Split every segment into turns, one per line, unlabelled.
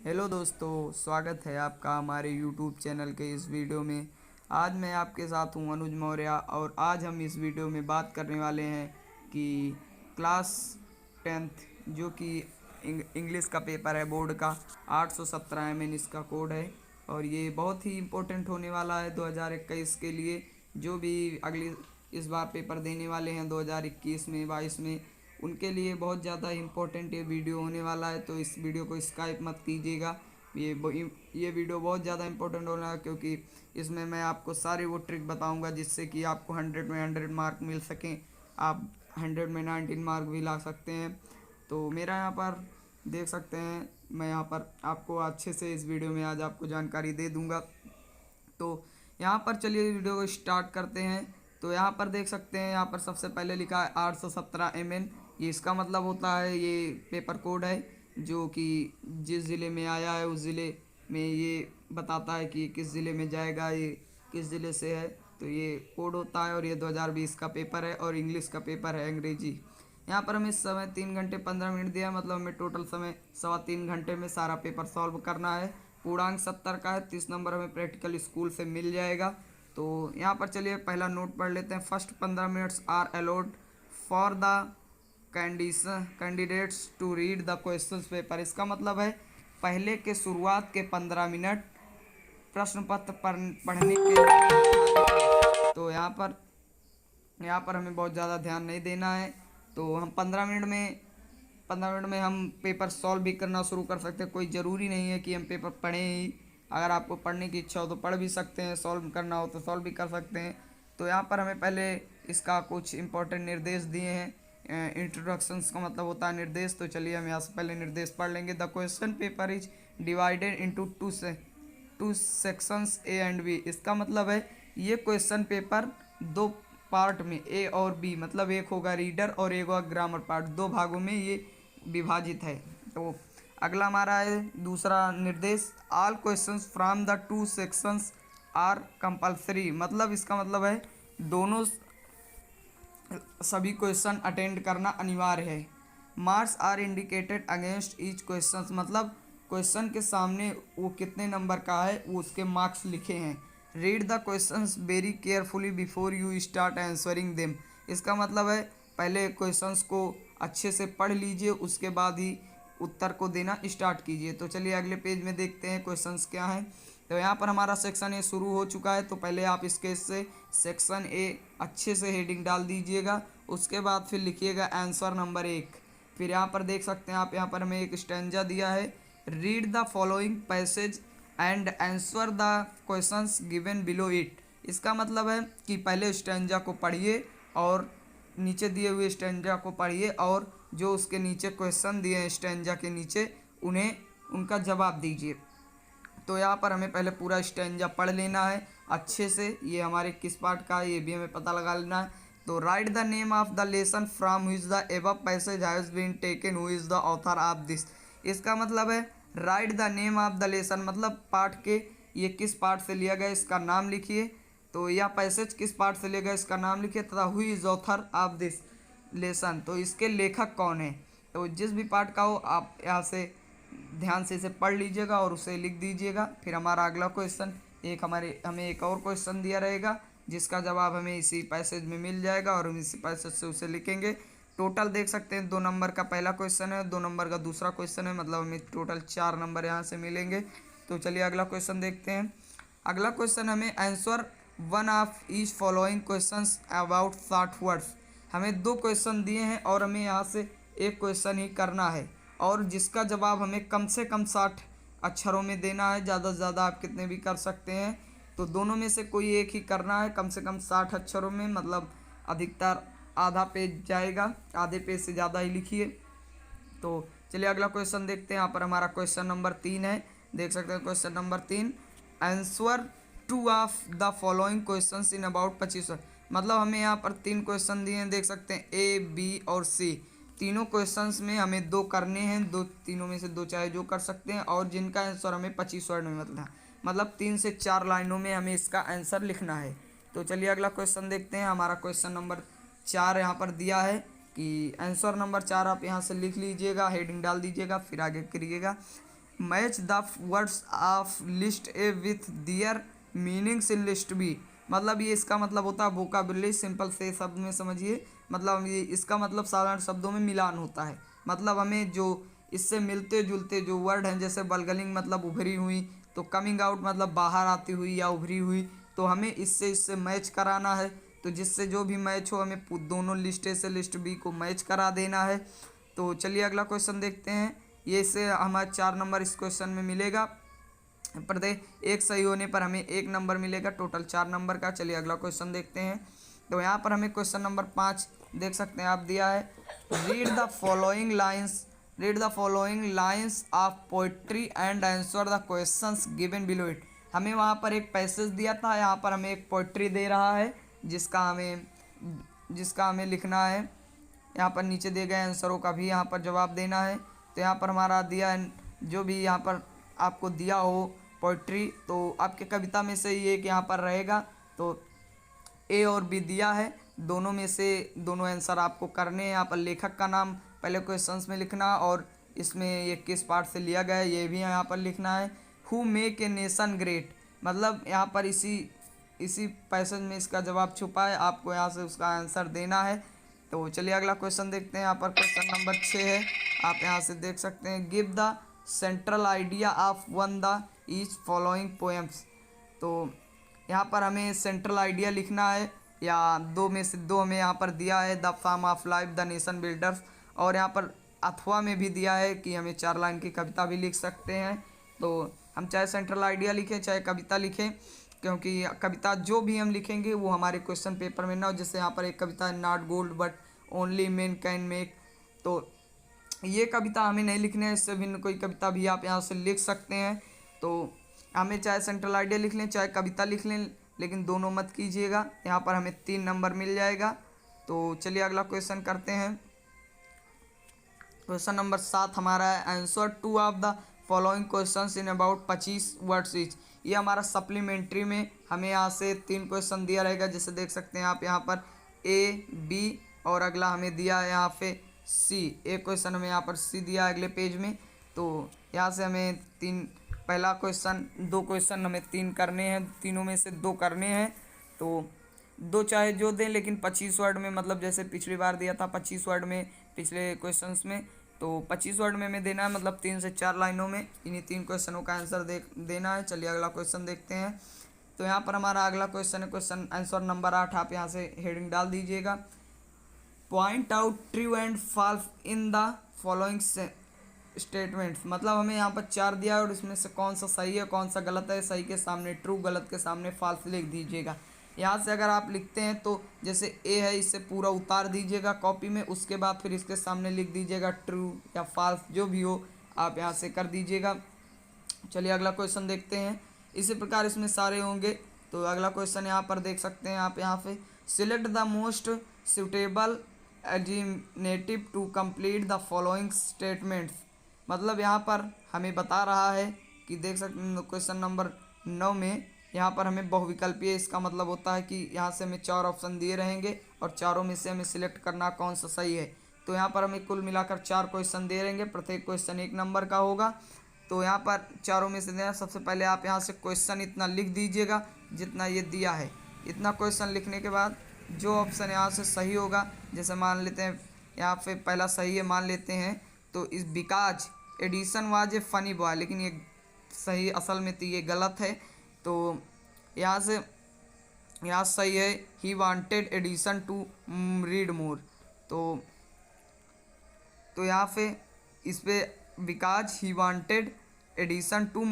Hello दोस्तों, स्वागत है आपका हमारे यूट्यूब चैनल के इस वीडियो में। आज मैं आपके साथ हूं अनुज मौर्य और आज हम इस वीडियो में बात करने वाले हैं कि क्लास 10th जो कि इंग्लिश का पेपर है बोर्ड का 817 MN इसका कोड है और ये बहुत ही इम्पोर्टेंट होने वाला है 2021 के लिए। जो भी अगली इस बार पेपर देने वाले हैं 2021 में 22 में, उनके लिए बहुत ज़्यादा इम्पोर्टेंट ये वीडियो होने वाला है। तो इस वीडियो को स्किप मत कीजिएगा। ये वीडियो बहुत ज़्यादा इम्पोर्टेंट होना है क्योंकि इसमें मैं आपको सारी वो ट्रिक बताऊंगा जिससे कि आपको 100 में 100 मार्क मिल सकें। आप 100 में 19 मार्क भी ला सकते हैं। तो मेरा यहाँ पर देख सकते हैं, मैं यहाँ पर आपको अच्छे से इस वीडियो में आज आपको जानकारी दे दूँगा। तो यहाँ पर चलिए वीडियो को स्टार्ट करते हैं। तो यहाँ पर देख सकते हैं, यहाँ पर सबसे पहले लिखा है 817 MN। ये इसका मतलब होता है, ये पेपर कोड है जो कि जिस ज़िले में आया है उस ज़िले में ये बताता है कि किस ज़िले में जाएगा, ये किस ज़िले से है। तो ये कोड होता है और ये 2020 का पेपर है और इंग्लिश का पेपर है अंग्रेजी। यहाँ पर हमें समय 3 घंटे 15 मिनट दिया, मतलब हमें टोटल समय 3.25 घंटे में सारा पेपर सॉल्व करना है। पूर्णांक 70 का है, 30 नंबर हमें प्रैक्टिकल स्कूल से मिल जाएगा। तो यहाँ पर चलिए पहला नोट पढ़ लेते हैं। First 15 minutes are allowed for the candidates to read the question paper. इसका मतलब है पहले के शुरुआत के 15 मिनट प्रश्न पत्र पढ़ने के लिए। तो यहाँ पर हमें बहुत ज़्यादा ध्यान नहीं देना है। तो हम 15 मिनट में हम पेपर सॉल्व भी करना शुरू कर सकते हैं। कोई ज़रूरी नहीं है कि हम पेपर पढ़ें ही। अगर आपको पढ़ने की इच्छा हो तो पढ़ भी सकते हैं, सॉल्व करना हो तो सॉल्व भी कर सकते हैं। तो यहाँ पर हमें पहले इसका कुछ इंपॉर्टेंट निर्देश दिए हैं। इंट्रोडक्शंस का मतलब होता है निर्देश। तो चलिए हम यहाँ से पहले निर्देश पढ़ लेंगे। The question paper is divided into two sections A and B. इसका मतलब है ये क्वेश्चन पेपर दो पार्ट में, ए और बी, मतलब एक होगा रीडर और एक होगा ग्रामर पार्ट, दो भागों में ये विभाजित है। तो अगला हमारा है दूसरा निर्देश, all questions from the two sections are compulsory. मतलब इसका मतलब है दोनों सभी क्वेश्चन अटेंड करना अनिवार्य है। Marks are indicated against each question, मतलब क्वेश्चन के सामने वो कितने नंबर का है वो उसके मार्क्स लिखे हैं। Read the questions very carefully before you start answering them. इसका मतलब है पहले क्वेश्चंस को अच्छे से पढ़ लीजिए, उसके बाद ही उत्तर को देना स्टार्ट कीजिए। तो चलिए अगले पेज में देखते हैं क्वेश्चंस क्या हैं। तो यहाँ पर हमारा सेक्शन ए शुरू हो चुका है। तो पहले आप इसके से सेक्शन ए अच्छे से हेडिंग डाल दीजिएगा, उसके बाद फिर लिखिएगा आंसर नंबर 1। फिर यहाँ पर देख सकते हैं आप, यहाँ पर हमें एक स्टैंजा दिया है, read the following passage and answer the questions given below it. इसका मतलब है कि पहले स्टैंजा को पढ़िए और नीचे दिए हुए स्टैंजा को पढ़िए और जो उसके नीचे क्वेश्चन दिए हैं स्टैंजा के नीचे उन्हें उनका जवाब दीजिए। तो यहाँ पर हमें पहले पूरा स्टैंजा पढ़ लेना है अच्छे से। ये हमारे किस पार्ट का है ये भी हमें पता लगा लेना है। तो write the name of the lesson from which the above passage has been taken, who is the author of this. इसका मतलब है write the name of the lesson, मतलब पाठ के ये किस पार्ट से लिया गया इसका नाम लिखिए। तो यह पैसेज किस पार्ट से लिया गया इसका नाम लिखिए, तथा who is author of this lesson, तो इसके लेखक कौन है। तो जिस भी पार्ट का हो आप यहाँ से ध्यान से इसे पढ़ लीजिएगा और उसे लिख दीजिएगा। फिर हमारा अगला क्वेश्चन हमें एक और क्वेश्चन दिया रहेगा जिसका जवाब हमें इसी पैसेज में मिल जाएगा और हम इसी पैसेज से उसे लिखेंगे। टोटल देख सकते हैं 2 नंबर का पहला क्वेश्चन है, 2 नंबर का दूसरा क्वेश्चन है, मतलब हमें टोटल 4 नंबर यहाँ से मिलेंगे। तो चलिए अगला क्वेश्चन देखते हैं। अगला क्वेश्चन हमें answer one of each following questions about 60 words. हमें 2 क्वेश्चन दिए हैं और हमें यहाँ से एक क्वेश्चन ही करना है और जिसका जवाब हमें कम से कम 60 अक्षरों में देना है। ज़्यादा से ज़्यादा आप कितने भी कर सकते हैं। तो दोनों में से कोई एक ही करना है कम से कम 60 अक्षरों में, मतलब अधिकतर आधा पेज जाएगा, आधे पेज से ज़्यादा ही लिखिए। तो चलिए अगला क्वेश्चन देखते हैं। यहाँ पर हमारा क्वेश्चन नंबर 3 है, देख सकते हैं question number 3, answer 2 of the following questions in about 25 word. मतलब हमें यहाँ पर 3 क्वेश्चन दिए हैं, देख सकते हैं ए बी और सी। तीनों क्वेश्चंस में हमें 2 करने हैं, तीनों में से 2 चाहे जो कर सकते हैं और जिनका आंसर हमें 25 वर्ड में मतलब 3 से 4 लाइनों में हमें इसका आंसर लिखना है। तो चलिए अगला क्वेश्चन देखते हैं। हमारा क्वेश्चन नंबर 4 यहाँ पर दिया है कि आंसर नंबर 4 आप यहाँ से लिख लीजिएगा, हेडिंग डाल दीजिएगा, फिर आगे करिएगा। Match the words of list A with their meanings in list B. मतलब ये इसका मतलब होता है वोकाबुलरी, सिंपल से शब्द में समझिए। मतलब ये इसका मतलब साधारण शब्दों में मिलान होता है। मतलब हमें जो इससे मिलते जुलते जो वर्ड हैं, जैसे बलगलिंग मतलब उभरी हुई, तो कमिंग आउट मतलब बाहर आती हुई या उभरी हुई, तो हमें इससे मैच कराना है। तो जिससे जो भी मैच हो हमें दोनों लिस्ट ए से लिस्ट बी को मैच करा देना है। तो चलिए अगला क्वेश्चन देखते हैं। ये से हमारा 4 नंबर इस क्वेश्चन में मिलेगा। प्रत्येक एक सही होने पर हमें 1 नंबर मिलेगा, टोटल 4 नंबर का। चलिए अगला क्वेश्चन देखते हैं। तो यहाँ पर हमें क्वेश्चन नंबर 5 देख सकते हैं आप दिया है। Read the following lines of poetry and answer the questions given below it. हमें वहाँ पर एक पैसेज दिया था, यहाँ पर हमें एक पोइट्री दे रहा है जिसका हमें लिखना है। यहाँ पर नीचे दिए गए आंसरों का भी यहाँ पर जवाब देना है। तो यहाँ पर हमारा दिया है, जो भी यहाँ पर आपको दिया हो पोइट्री, तो आपके कविता में से ये एक यहाँ पर रहेगा। तो ए और बी दिया है, दोनों में से दोनों आंसर आपको करने हैं। यहाँ पर लेखक का नाम पहले क्वेश्चंस में लिखना, और इसमें ये किस पार्ट से लिया गया है ये भी यहाँ पर लिखना है। Who make a nation great, मतलब यहाँ पर इसी पैसेज में इसका जवाब छुपा है, आपको यहाँ से उसका आंसर देना है। तो चलिए अगला क्वेश्चन देखते हैं। यहाँ पर क्वेश्चन नंबर 6 है, आप यहाँ से देख सकते हैं। Give the central idea of one the each following poems. तो यहाँ पर हमें सेंट्रल आइडिया लिखना है, या दो में से दो हमें यहाँ पर दिया है, the form of life, the nation builders, और यहाँ पर अथवा में भी दिया है कि हमें 4 लाइन की कविता भी लिख सकते हैं। तो हम चाहे सेंट्रल आइडिया लिखें चाहे कविता लिखें, क्योंकि कविता जो भी हम लिखेंगे वो हमारे क्वेश्चन पेपर में ना हो। जैसे यहाँ पर एक कविता है, not gold but only man can make, तो ये कविता हमें नहीं लिखने है, इससे भिन्न कोई कविता भी आप यहाँ से लिख सकते हैं। तो हमें चाहे सेंट्रल आइडिया लिख लें चाहे कविता लिख लें, लेकिन दोनों मत कीजिएगा। यहाँ पर हमें 3 नंबर मिल जाएगा। तो चलिए अगला क्वेश्चन करते हैं। क्वेश्चन नंबर 7 हमारा है, answer 2 of the following questions in about 25 words each. ये हमारा सप्लीमेंट्री में हमें यहाँ से 3 क्वेश्चन दिया रहेगा, जैसे देख सकते हैं आप यहाँ पर ए बी, और अगला हमें दिया है यहाँ पे सी। एक क्वेश्चन हमें यहाँ पर सी दिया है अगले पेज में। तो यहाँ से हमें 2 क्वेश्चन हमें 3 करने हैं, तीनों में से 2 करने हैं। तो 2 चाहे जो दें, लेकिन 25 वर्ड में, मतलब जैसे पिछली बार दिया था 25 वर्ड में पिछले क्वेश्चंस में, तो 25 वर्ड में हमें देना है, मतलब 3 से 4 लाइनों में इन्हीं 3 क्वेश्चनों का आंसर देना है। चलिए अगला क्वेश्चन देखते हैं। तो यहाँ पर हमारा अगला क्वेश्चन है, क्वेश्चन आंसर नंबर 8। आप यहाँ से हेडिंग डाल दीजिएगा, point out true and falls in the following statements. मतलब हमें यहाँ पर 4 दिया है और इसमें से कौन सा सही है कौन सा गलत है। सही के सामने ट्रू, गलत के सामने फॉल्स लिख दीजिएगा। यहाँ से अगर आप लिखते हैं तो जैसे ए है, इससे पूरा उतार दीजिएगा कॉपी में, उसके बाद फिर इसके सामने लिख दीजिएगा ट्रू या फॉल्स, जो भी हो आप यहाँ से कर दीजिएगा। चलिए अगला क्वेश्चन देखते हैं। इसी प्रकार इसमें सारे होंगे। तो अगला क्वेश्चन यहाँ पर देख सकते हैं आप, यहाँ पे select the most suitable alternative to complete the following statements. मतलब यहाँ पर हमें बता रहा है कि देख सकते हैं क्वेश्चन नंबर 9 में यहाँ पर हमें बहुविकल्पीय, इसका मतलब होता है कि यहाँ से हमें 4 ऑप्शन दिए रहेंगे और चारों में से हमें सिलेक्ट करना कौन सा सही है। तो यहाँ पर हमें कुल मिलाकर 4 क्वेश्चन दे रहेंगे, प्रत्येक क्वेश्चन 1 नंबर का होगा। तो यहाँ पर चारों में से देना, सबसे पहले आप यहाँ से क्वेश्चन इतना लिख दीजिएगा जितना ये दिया है। इतना क्वेश्चन लिखने के बाद जो ऑप्शन यहाँ से सही होगा, जैसे मान लेते हैं यहाँ पे पहला सही है मान लेते हैं, तो इस because Addison was a funny boy, लेकिन ये सही असल में तो ये गलत है। तो यहाँ सही है, he wanted Addison to read more. तो यहाँ पे इस पे because he wanted Addison to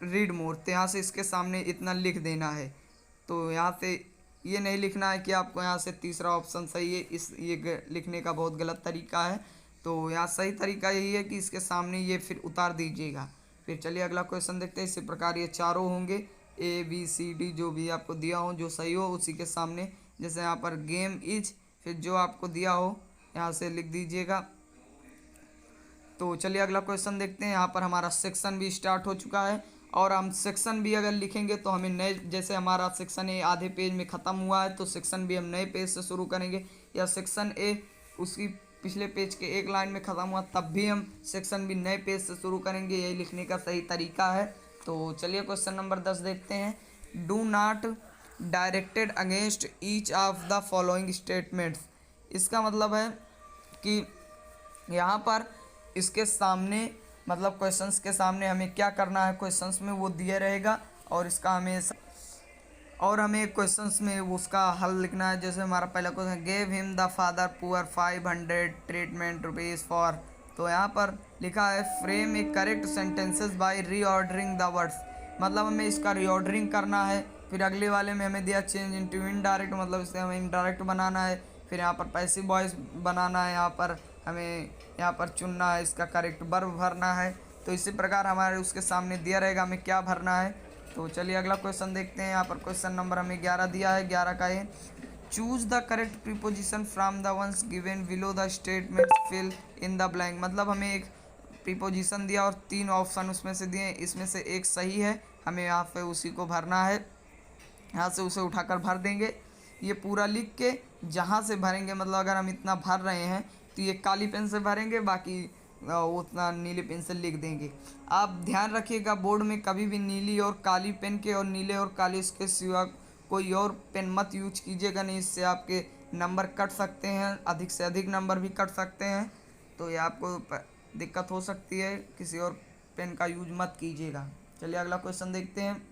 read more, तो यहाँ से इसके सामने इतना लिख देना है। तो यहाँ से ये नहीं लिखना है कि आपको यहाँ से तीसरा ऑप्शन सही है, ये लिखने का बहुत गलत तरीका है। तो यहाँ सही तरीका यही है कि इसके सामने ये फिर उतार दीजिएगा। फिर चलिए अगला क्वेश्चन देखते हैं। इसी प्रकार ये चारों होंगे, ए बी सी डी, जो भी आपको दिया हो जो सही हो उसी के सामने, जैसे यहाँ पर गेम इज, फिर जो आपको दिया हो यहाँ से लिख दीजिएगा। तो चलिए अगला क्वेश्चन देखते हैं। यहाँ पर हमारा सेक्शन भी स्टार्ट हो चुका है, और हम सेक्शन भी अगर लिखेंगे तो हमें नए, जैसे हमारा सेक्शन ए आधे पेज में ख़त्म हुआ है तो सेक्शन बी हम नए पेज से शुरू करेंगे, या सेक्शन ए उसकी पिछले पेज के एक लाइन में ख़त्म हुआ तब भी हम सेक्शन भी नए पेज से शुरू करेंगे, यही लिखने का सही तरीका है। तो चलिए क्वेश्चन नंबर 10 देखते हैं। Do not directed against each of the following statements. इसका मतलब है कि यहाँ पर इसके सामने मतलब क्वेश्चंस के सामने हमें क्या करना है, क्वेश्चंस में वो दिया रहेगा और इसका हमें क्वेश्चंस में उसका हल लिखना है। जैसे हमारा पहला question, gave him the father poor 500 treatment rupees for. तो यहाँ पर लिखा है frame A correct sentences bye reordering the words. मतलब हमें इसका रीऑर्डरिंग करना है। फिर अगले वाले में हमें दिया चेंज इनटू इनडायरेक्ट, मतलब इसे हमें इनडायरेक्ट बनाना है। फिर यहाँ पर पैसिव वॉइस बनाना है, यहाँ पर हमें यहाँ पर चुनना है, इसका करेक्ट वर्ब भरना है। तो इसी प्रकार हमारे उसके सामने दिया रहेगा हमें क्या भरना है। तो चलिए अगला क्वेश्चन देखते हैं। यहाँ पर क्वेश्चन नंबर हमें 11 दिया है। 11 का है choose the correct preposition from the ones given below the statement fill in the blank. मतलब हमें एक प्रीपोजिशन दिया और 3 ऑप्शन उसमें से दिए, इसमें से एक सही है, हमें यहाँ पे उसी को भरना है। यहाँ से उसे उठाकर भर देंगे। ये पूरा लिख के जहाँ से भरेंगे, मतलब अगर हम इतना भर रहे हैं तो ये काली पेन से भरेंगे, बाकी उतना नीली पेन से लिख देंगे। आप ध्यान रखिएगा बोर्ड में कभी भी नीली और काली पेन के और नीले और काले इसके सिवा कोई और पेन मत यूज कीजिएगा, नहीं इससे आपके नंबर कट सकते हैं, अधिक से अधिक नंबर भी कट सकते हैं। तो ये आपको दिक्कत हो सकती है, किसी और पेन का यूज मत कीजिएगा। चलिए अगला क्वेश्चन देखते हैं।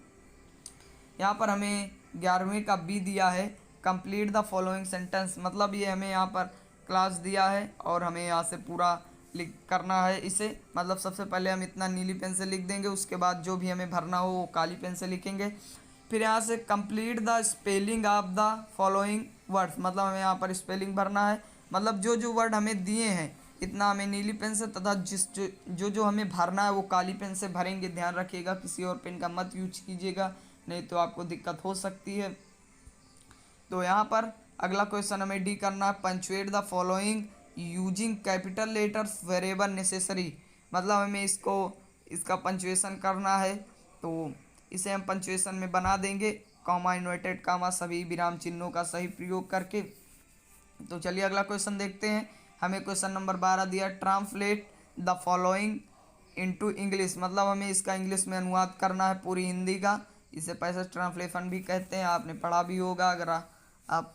यहाँ पर हमें 11वीं का बी दिया है, कंप्लीट द फॉलोइंग सेंटेंस। मतलब ये हमें यहाँ पर क्लास दिया है और हमें यहाँ से पूरा लिख करना है इसे। मतलब सबसे पहले हम इतना नीली पेन से लिख देंगे, उसके बाद जो भी हमें भरना हो वो काली पेन से लिखेंगे। फिर यहाँ से complete the spelling of the following words. मतलब हमें यहाँ पर स्पेलिंग भरना है, मतलब जो जो वर्ड हमें दिए हैं इतना हमें नीली पेन से तथा जो हमें भरना है वो काली पेन से भरेंगे। ध्यान रखिएगा किसी और पेन का मत यूज कीजिएगा, नहीं तो आपको दिक्कत हो सकती है। तो यहाँ पर अगला क्वेश्चन हमें डी करना है, punctuate the following using capital letters wherever necessary. मतलब हमें इसका पंचुएशन करना है, तो इसे हम पंचुएशन में बना देंगे, कॉमा इन्वर्टेड कॉमा सभी विराम चिन्हों का सही प्रयोग करके। तो चलिए अगला क्वेश्चन देखते हैं। हमें क्वेश्चन नंबर 12 दिया, translate the following into English. मतलब हमें इसका इंग्लिश में अनुवाद करना है पूरी हिंदी का, इसे पैसेज ट्रांसलेशन भी कहते हैं, आपने पढ़ा भी होगा अगर आप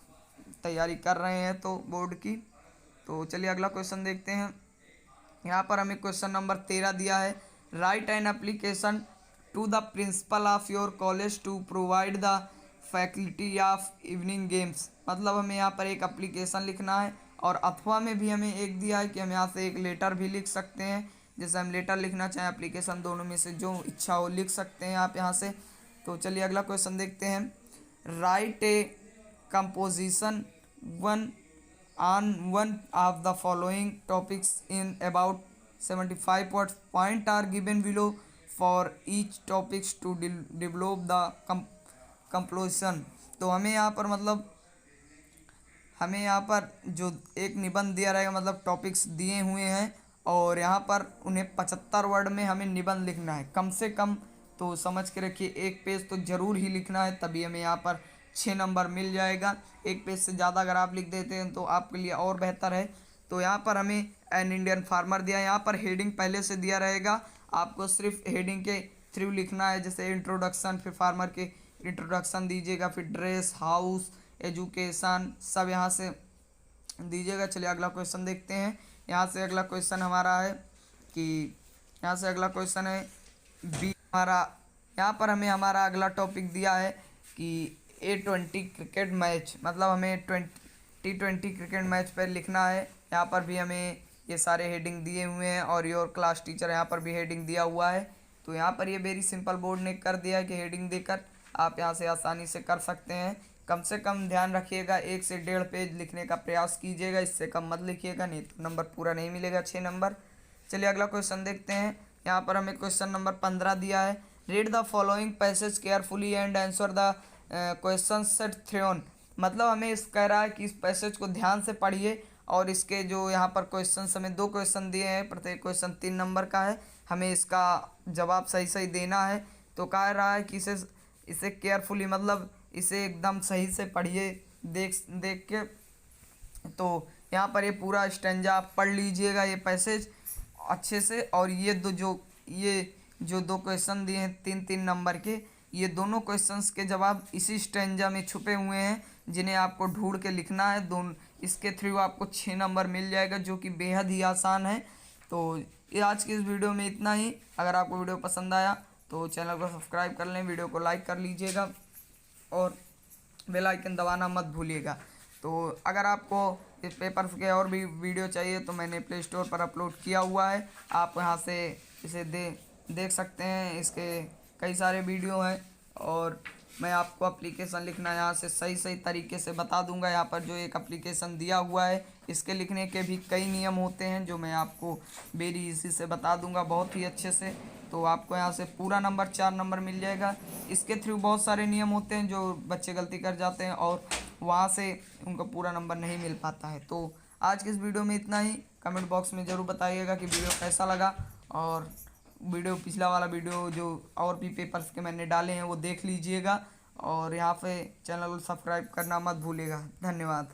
तैयारी कर रहे हैं तो बोर्ड की। तो चलिए अगला क्वेश्चन देखते हैं। यहाँ पर हमें क्वेश्चन नंबर 13 दिया है, write an application to the principal of your college to provide the faculty of evening games. मतलब हमें यहाँ पर एक एप्लीकेशन लिखना है और अथवा में भी हमें एक दिया है कि हम यहाँ से एक लेटर भी लिख सकते हैं। जैसे हम लेटर लिखना चाहें एप्लीकेशन, दोनों में से जो इच्छा हो लिख सकते हैं आप यहाँ से। तो चलिए अगला क्वेश्चन देखते हैं, write a composition on one of the following topics in about 75 words, point are given below for each topics to develop the composition. तो हमें यहाँ पर मतलब हमें यहाँ पर जो एक निबंध दिया रहेगा, मतलब टॉपिक्स दिए हुए हैं और यहाँ पर उन्हें 75 वर्ड में हमें निबंध लिखना है कम से कम। तो समझ के रखिए एक पेज तो ज़रूर ही लिखना है, तभी हमें यहाँ पर 6 नंबर मिल जाएगा। एक पेज से ज़्यादा अगर आप लिख देते हैं तो आपके लिए और बेहतर है। तो यहाँ पर हमें एन इंडियन फार्मर दिया है, यहाँ पर हेडिंग पहले से दिया रहेगा, आपको सिर्फ हेडिंग के थ्रू लिखना है। जैसे इंट्रोडक्शन, फिर फार्मर के इंट्रोडक्शन दीजिएगा, फिर ड्रेस, हाउस, एजुकेशन सब यहाँ से दीजिएगा। चलिए अगला क्वेश्चन देखते हैं। यहाँ से अगला क्वेश्चन हमारा है कि यहाँ से अगला क्वेश्चन है बी हमारा। यहाँ पर हमें हमारा अगला टॉपिक दिया है कि A20 क्रिकेट मैच। मतलब हमें T20 क्रिकेट मैच पर लिखना है। यहाँ पर भी हमें ये सारे हेडिंग दिए हुए हैं और योर क्लास टीचर यहाँ पर भी हेडिंग दिया हुआ है। तो यहाँ पर ये वेरी सिंपल बोर्ड ने कर दिया है कि हेडिंग देकर आप यहाँ से आसानी से कर सकते हैं। कम से कम ध्यान रखिएगा 1 से 1.5 पेज लिखने का प्रयास कीजिएगा, इससे कम मत लिखिएगा, नहीं तो नंबर पूरा नहीं मिलेगा, 6 नंबर। चलिए अगला क्वेश्चन देखते हैं। यहाँ पर हमें क्वेश्चन नंबर 15 दिया है, read the following passage carefully and answer the question set thrown. मतलब हमें इस कह रहा है कि इस पैसेज को ध्यान से पढ़िए और इसके जो यहाँ पर क्वेश्चन हमें 2 क्वेश्चन दिए हैं, प्रत्येक क्वेश्चन 3 नंबर का है, हमें इसका जवाब सही सही देना है। तो कह रहा है कि इसे केयरफुली मतलब इसे एकदम सही से पढ़िए देख के। तो यहाँ पर ये पूरा स्टेंजा आप पढ़ लीजिएगा, ये पैसेज अच्छे से। और ये जो दो क्वेश्चन दिए हैं 3-3 नंबर के, ये दोनों क्वेश्चंस के जवाब इसी स्टेंजा में छुपे हुए हैं, जिन्हें आपको ढूंढ के लिखना है। दोनों इसके थ्रू आपको 6 नंबर मिल जाएगा, जो कि बेहद ही आसान है। तो ये आज की इस वीडियो में इतना ही। अगर आपको वीडियो पसंद आया तो चैनल को सब्सक्राइब कर लें, वीडियो को लाइक कर लीजिएगा और बेल आइकन दबाना मत भूलिएगा। तो अगर आपको इस पेपर के और भी वीडियो चाहिए तो मैंने प्ले स्टोर पर अपलोड किया हुआ है, आप यहाँ से इसे देख सकते हैं। इसके कई सारे वीडियो हैं और मैं आपको एप्लीकेशन लिखना यहाँ से सही तरीके से बता दूंगा। यहाँ पर जो एक एप्लीकेशन दिया हुआ है, इसके लिखने के भी कई नियम होते हैं, जो मैं आपको वेरी इजी से बता दूंगा बहुत ही अच्छे से। तो आपको यहाँ से पूरा नंबर 4 नंबर मिल जाएगा। इसके थ्रू बहुत सारे नियम होते हैं जो बच्चे गलती कर जाते हैं और वहाँ से उनको पूरा नंबर नहीं मिल पाता है। तो आज के इस वीडियो में इतना ही। कमेंट बॉक्स में ज़रूर बताइएगा कि वीडियो कैसा लगा, और पिछला वाला वीडियो जो और भी पेपर्स के मैंने डाले हैं वो देख लीजिएगा, और यहाँ पे चैनल को सब्सक्राइब करना मत भूलिएगा। धन्यवाद।